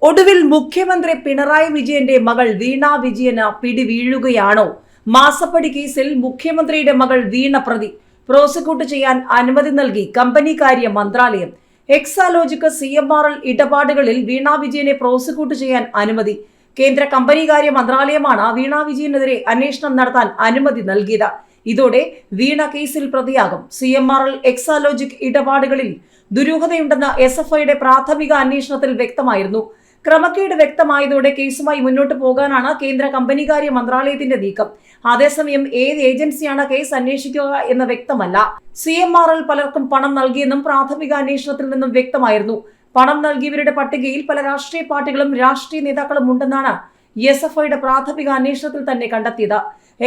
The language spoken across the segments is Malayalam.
ഒടുവിൽ മുഖ്യമന്ത്രി പിണറായി വിജയന്റെ മകൾ വീണ വിജയന് പിടിവീഴുകയാണോ? മാസപ്പടി കേസിൽ മുഖ്യമന്ത്രിയുടെ മകൾ വീണ പ്രതി പ്രോസിക്യൂട്ട് ചെയ്യാൻ അനുമതി നൽകി കമ്പനികാര്യ മന്ത്രാലയം. എക്സാലോജിക് CMRL ഇടപാടുകളിൽ വീണ വിജയനെ പ്രോസിക്യൂട്ട് ചെയ്യാൻ അനുമതി. കേന്ദ്ര കമ്പനികാര്യ മന്ത്രാലയമാണ് വീണ വിജയനെതിരെ അന്വേഷണം നടത്താൻ അനുമതി നൽകിയത്. ഇതോടെ വീണ കേസിൽ പ്രതിയാകും. CMRL എക്സാലോജിക് ഇടപാടുകളിൽ ദുരൂഹതയുണ്ടെന്ന് SFIയുടെ പ്രാഥമിക അന്വേഷണത്തിൽ വ്യക്തമായിരുന്നു. ക്രമക്കേട് വ്യക്തമായതോടെ കേസുമായി മുന്നോട്ട് പോകാനാണ് കേന്ദ്ര കമ്പനികാര്യ മന്ത്രാലയത്തിന്റെ നീക്കം. അതേസമയം ഏത് ഏജൻസിയാണ് കേസ് അന്വേഷിക്കുക എന്ന് വ്യക്തമല്ല. CMRL പലർക്കും പണം നൽകിയെന്നും പ്രാഥമിക അന്വേഷണത്തിൽ നിന്നും വ്യക്തമായിരുന്നു. പണം നൽകിയവരുടെ പട്ടികയിൽ പല രാഷ്ട്രീയ പാർട്ടികളും രാഷ്ട്രീയ നേതാക്കളും ഉണ്ടെന്നാണ് SFIയുടെ പ്രാഥമിക അന്വേഷണത്തിൽ തന്നെ കണ്ടെത്തിയത്.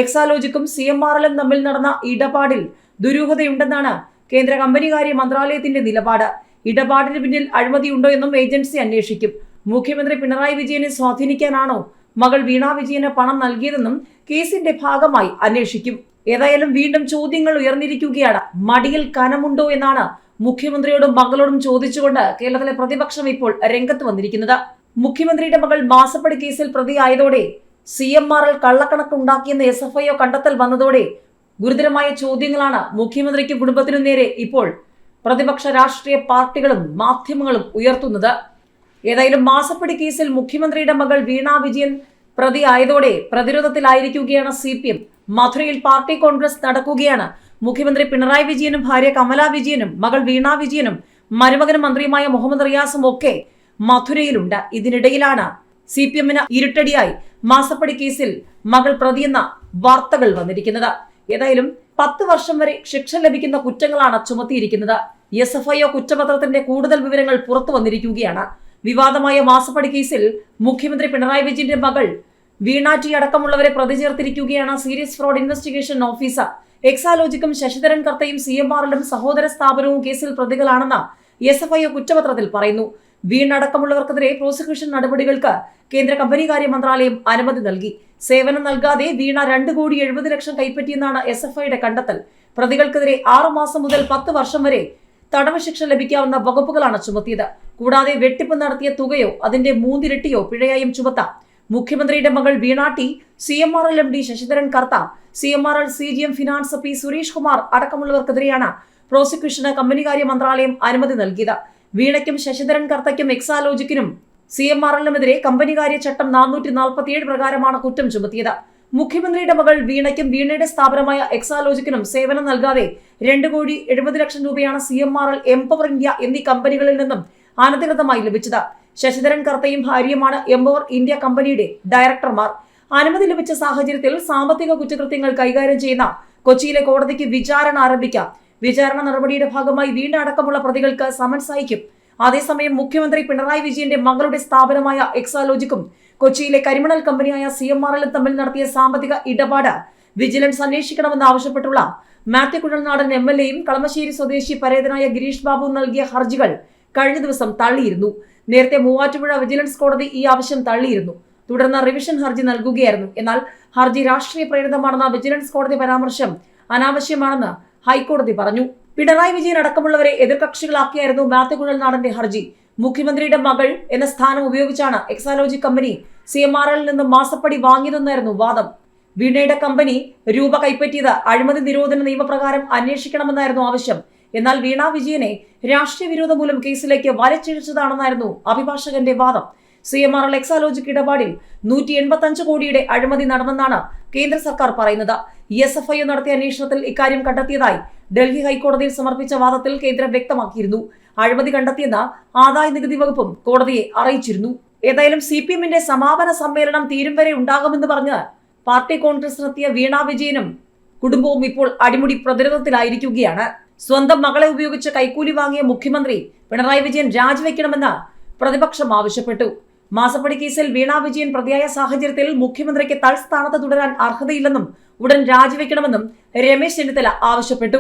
എക്സാലോജിക്കും CMRLും തമ്മിൽ നടന്ന ഇടപാടിൽ ദുരൂഹതയുണ്ടെന്നാണ് കേന്ദ്ര കമ്പനികാര്യ മന്ത്രാലയത്തിന്റെ നിലപാട്. ഇടപാടിന് പിന്നിൽ അഴിമതിയുണ്ടോ എന്നും ഏജൻസി അന്വേഷിക്കും. മുഖ്യമന്ത്രി പിണറായി വിജയനെ സ്വാധീനിക്കാനാണോ മകൾ വീണ വിജയന് പണം നൽകിയതെന്നും കേസിന്റെ ഭാഗമായി അന്വേഷിക്കും. ഏതായാലും വീണ്ടും ചോദ്യങ്ങൾ ഉയർന്നിരിക്കുകയാണ്. മടിയിൽ കനമുണ്ടോ എന്നാണ് മുഖ്യമന്ത്രിയോടും മകളോടും ചോദിച്ചുകൊണ്ട് കേരളത്തിലെ പ്രതിപക്ഷം ഇപ്പോൾ രംഗത്ത് വന്നിരിക്കുന്നത്. മുഖ്യമന്ത്രിയുടെ മകൾ മാസപ്പടി കേസിൽ പ്രതിയായതോടെ CMRL കള്ളക്കണക്കുണ്ടാക്കിയെന്ന് SFIO കണ്ടെത്തൽ വന്നതോടെ ഗുരുതരമായ ചോദ്യങ്ങളാണ് മുഖ്യമന്ത്രിക്കും കുടുംബത്തിനും നേരെ ഇപ്പോൾ പ്രതിപക്ഷ രാഷ്ട്രീയ പാർട്ടികളും മാധ്യമങ്ങളും ഉയർത്തുന്നത്. ഏതായാലും മാസപ്പടി കേസിൽ മുഖ്യമന്ത്രിയുടെ മകൾ വീണ വിജയൻ പ്രതിയായതോടെ പ്രതിരോധത്തിലായിരിക്കുകയാണ് CPM. മധുരയിൽ പാർട്ടി കോൺഗ്രസ് നടക്കുകയാണ്. മുഖ്യമന്ത്രി പിണറായി വിജയനും ഭാര്യ കമലാ വിജയനും മകൾ വീണ വിജയനും മരുമകനും മന്ത്രിയുമായ മുഹമ്മദ് റിയാസും ഒക്കെ മധുരയിലുണ്ട്. ഇതിനിടയിലാണ് CPMന് ഇരുട്ടടിയായി മാസപ്പടി കേസിൽ മകൾ പ്രതിയെന്ന വാർത്തകൾ വന്നിരിക്കുന്നത്. ഏതായാലും 10 വർഷം വരെ ശിക്ഷ ലഭിക്കുന്ന കുറ്റങ്ങളാണ് ചുമത്തിയിരിക്കുന്നത്. SFIO കുറ്റപത്രത്തിന്റെ കൂടുതൽ വിവരങ്ങൾ പുറത്തു വന്നിരിക്കുകയാണ്. വിവാദമായ മാസപ്പടി കേസിൽ മുഖ്യമന്ത്രി പിണറായി വിജയന്റെ മകൾ വീണ ടി അടക്കമുള്ളവരെ പ്രതി ചേർത്തിരിക്കുകയാണ് സീരിയസ് ഫ്രോഡ് ഇൻവെസ്റ്റിഗേഷൻ ഓഫീസർ. എക്സാലോജിക്കും ശശിധരൻ കർത്തയും CMRLും സഹോദര സ്ഥാപനവും കേസിൽ പ്രതികളാണെന്ന് SFIO കുറ്റപത്രത്തിൽ പറയുന്നു. വീണ അടക്കമുള്ളവർക്കെതിരെ പ്രോസിക്യൂഷൻ നടപടികൾക്ക് കേന്ദ്ര കമ്പനികാര്യ മന്ത്രാലയം അനുമതി നൽകി. സേവനം നൽകാതെ വീണ 2,70,00,000 കൈപ്പറ്റിയെന്നാണ് SFIയുടെ കണ്ടെത്തൽ. പ്രതികൾക്കെതിരെ 6 മാസം മുതൽ 10 വർഷം വരെ തടവ് ശിക്ഷ ലഭിക്കാവുന്ന വകുപ്പുകളാണ് ചുമത്തിയത്. കൂടാതെ വെട്ടിപ്പ് നടത്തിയ തുകയോ അതിന്റെ 3 ഇരട്ടിയോ പിഴയായും ചുമത്താം. മുഖ്യമന്ത്രിയുടെ മകൾ Veena T, CMRL MD Sasidharan Kartha, CMRL CGM finance P Suresh Kumar അടക്കമുള്ളവർക്കെതിരെയാണ് പ്രോസിക്യൂഷന് കമ്പനികാര്യ മന്ത്രാലയം അനുമതി നൽകിയത്. വീണയ്ക്കും ശശിധരൻ കർത്തയ്ക്കും എക്സാലോജിക്കിനും CMRLനുമെതിരെ കമ്പനികാര്യ ചട്ടം 447 പ്രകാരമാണ് കുറ്റം ചുമത്തിയത്. മുഖ്യമന്ത്രിയുടെ മകൾ വീണയ്ക്കും വീണയുടെ സ്ഥാപനമായ എക്സാലോജിക്കിനും സേവനം നൽകാതെ 2,70,00,000 രൂപയാണ് CMRL, എംപവർ ഇന്ത്യ എന്നീ കമ്പനികളിൽ നിന്നും അനധികൃതമായി ലഭിച്ചത്. ശശിധരൻ കർത്തയും ഭാര്യയുമാണ് എംപവർ ഇന്ത്യ കമ്പനിയുടെ ഡയറക്ടർമാർ. അനുമതി ലഭിച്ച സാഹചര്യത്തിൽ സാമ്പത്തിക കുറ്റകൃത്യങ്ങൾ കൈകാര്യം ചെയ്യുന്ന കൊച്ചിയിലെ കോടതിക്ക് വിചാരണ ആരംഭിക്കാം. വിചാരണ നടപടിയുടെ ഭാഗമായി വീണ അടക്കമുള്ള പ്രതികൾക്ക് സമൻസ് അയക്കും. അതേസമയം മുഖ്യമന്ത്രി പിണറായി വിജയന്റെ മകളുടെ സ്ഥാപനമായ എക്സാലോജിക്കും കൊച്ചിയിലെ കരിമണൽ കമ്പനിയായ CMRLും തമ്മിൽ നടത്തിയ സാമ്പത്തിക ഇടപാട് വിജിലൻസ് അന്വേഷിക്കണമെന്ന് ആവശ്യപ്പെട്ടുള്ള മാത്യു കുഴൽനാടൻ MLAയും കളമശ്ശേരി സ്വദേശി പരേതനായ ഗിരീഷ് ബാബു നൽകിയ ഹർജികൾ കഴിഞ്ഞ ദിവസം തള്ളിയിരുന്നു. നേരത്തെ മൂവാറ്റുപുഴ വിജിലൻസ് കോടതി ഈ ആവശ്യം തള്ളിയിരുന്നു. തുടർന്ന് റിവിഷൻ ഹർജി നൽകുകയായിരുന്നു. എന്നാൽ ഹർജി രാഷ്ട്രീയ പ്രേരിതമാണെന്ന വിജിലൻസ് കോടതി പരാമർശം അനാവശ്യമാണെന്ന് ഹൈക്കോടതി പറഞ്ഞു. പിണറായി വിജയൻ അടക്കമുള്ളവരെ എതിർകക്ഷികളാക്കിയായിരുന്നു മാത്യു കുഴൽനാടന്റെ ഹർജി. മുഖ്യമന്ത്രിയുടെ മകൾ എന്ന സ്ഥാനം ഉപയോഗിച്ചാണ് എക്സാലോജി കമ്പനി CMRLിൽ നിന്ന് മാസപ്പടി വാങ്ങിയതെന്നായിരുന്നു വാദം. വീണയുടെ കമ്പനി രൂപ കൈപ്പറ്റിയത് അഴിമതി നിരോധന നിയമപ്രകാരം അന്വേഷിക്കണമെന്നായിരുന്നു ആവശ്യം. എന്നാൽ വീണ വിജയനെ രാഷ്ട്രീയ വിരോധം മൂലം കേസിലേക്ക് വലിച്ചിഴച്ചതാണെന്നായിരുന്നു അഭിഭാഷകന്റെ വാദം. CMRL എക്സാലോജിക് ഇടപാടിൽ 185 കോടിയുടെ അഴിമതി നടന്നെന്നാണ് കേന്ദ്ര സർക്കാർ പറയുന്നത്. SFIO നടത്തിയ അന്വേഷണത്തിൽ ഇക്കാര്യം കണ്ടെത്തിയതായി ഡൽഹി ഹൈക്കോടതിയിൽ സമർപ്പിച്ച വാദത്തിൽ കേന്ദ്രം വ്യക്തമാക്കിയിരുന്നു. അഴിമതി കണ്ടെത്തിയെന്ന് ആദായ നികുതി വകുപ്പും കോടതിയെ അറിയിച്ചിരുന്നു. ഏതായാലും CPMന്റെ സമാപന സമ്മേളനം തീരും വരെ ഉണ്ടാകുമെന്ന് പറഞ്ഞ് പാർട്ടി കോൺഗ്രസ് നടത്തിയ വീണ വിജയനും കുടുംബവും ഇപ്പോൾ അടിമുടി പ്രതിരോധത്തിലായിരിക്കുകയാണ്. സ്വന്തം മകളെ ഉപയോഗിച്ച് കൈക്കൂലി വാങ്ങിയ മുഖ്യമന്ത്രി പിണറായി വിജയൻ രാജിവെക്കണമെന്ന് പ്രതിപക്ഷം ആവശ്യപ്പെട്ടു. മാസപ്പടി കേസിൽ വീണ വിജയൻ പ്രതിയായ സാഹചര്യത്തിൽ മുഖ്യമന്ത്രിക്ക് തൽസ്ഥാനത്ത് തുടരാൻ അർഹതയില്ലെന്നും ഉടൻ രാജിവെക്കണമെന്നും രമേശ് ചെന്നിത്തല ആവശ്യപ്പെട്ടു.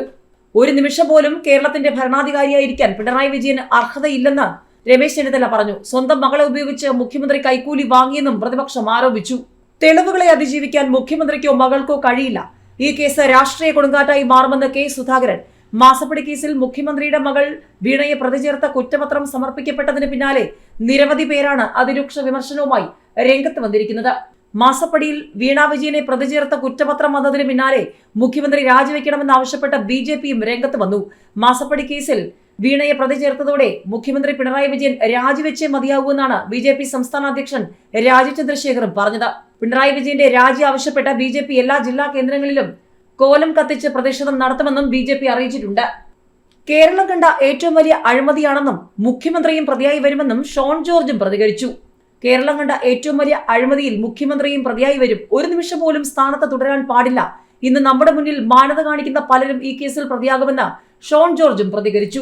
ഒരു നിമിഷം പോലും കേരളത്തിന്റെ ഭരണാധികാരിയായിരിക്കാൻ പിണറായി വിജയന് അർഹതയില്ലെന്ന് രമേശ് ചെന്നിത്തല പറഞ്ഞു. സ്വന്തം മകളെ ഉപയോഗിച്ച് മുഖ്യമന്ത്രി കൈക്കൂലി വാങ്ങിയെന്നും പ്രതിപക്ഷം ആരോപിച്ചു. തെളിവുകളെ അതിജീവിക്കാൻ മുഖ്യമന്ത്രിക്കോ മകൾക്കോ കഴിയില്ല. ഈ കേസ് രാഷ്ട്രീയ കൊടുങ്കാറ്റായി മാറുമെന്ന് കെ സുധാകരൻ. മാസപ്പടി കേസിൽ മുഖ്യമന്ത്രിയുടെ മകൾ വീണയെ പ്രതി ചേർത്ത കുറ്റപത്രം സമർപ്പിക്കപ്പെട്ടതിന് പിന്നാലെ നിരവധി പേരാണ് അതിരൂക്ഷ വിമർശനവുമായി രംഗത്ത് വന്നിരിക്കുന്നത്. മാസപ്പടിയിൽ വീണ വിജയനെ പ്രതി ചേർത്ത കുറ്റപത്രം വന്നതിന് പിന്നാലെ മുഖ്യമന്ത്രി രാജിവെക്കണമെന്നാവശ്യപ്പെട്ട ബിജെപിയും രംഗത്ത് വന്നു. മാസപ്പടി കേസിൽ വീണയെ പ്രതി ചേർത്തതോടെ മുഖ്യമന്ത്രി പിണറായി വിജയൻ രാജിവെച്ചേ മതിയാകൂവെന്നാണ് ബിജെപി സംസ്ഥാന അധ്യക്ഷൻ രാജീവ് ചന്ദ്രശേഖറും പറഞ്ഞത്. പിണറായി വിജയന്റെ രാജി ആവശ്യപ്പെട്ട ബിജെപി എല്ലാ ജില്ലാ കേന്ദ്രങ്ങളിലും കോലം കത്തിച്ച് പ്രതിഷേധം നടത്തുമെന്നും ബിജെപി അറിയിച്ചിട്ടുണ്ട്. കേരളം കണ്ട ഏറ്റവും വലിയ അഴിമതിയാണെന്നും മുഖ്യമന്ത്രിയും പ്രതിയായി വരുമെന്നും ഷോൺ ജോർജും പ്രതികരിച്ചു. കേരളം കണ്ട ഏറ്റവും വലിയ അഴിമതിയിൽ മുഖ്യമന്ത്രിയും പ്രതിയായി വരും. ഒരു നിമിഷം പോലും സ്ഥാനത്ത് തുടരാൻ പാടില്ല. ഇന്ന് നമ്മുടെ മുന്നിൽ മാന്യത കാണിക്കുന്ന പലരും ഈ കേസിൽ പ്രതിയാകുമെന്ന് ഷോൺ ജോർജും പ്രതികരിച്ചു.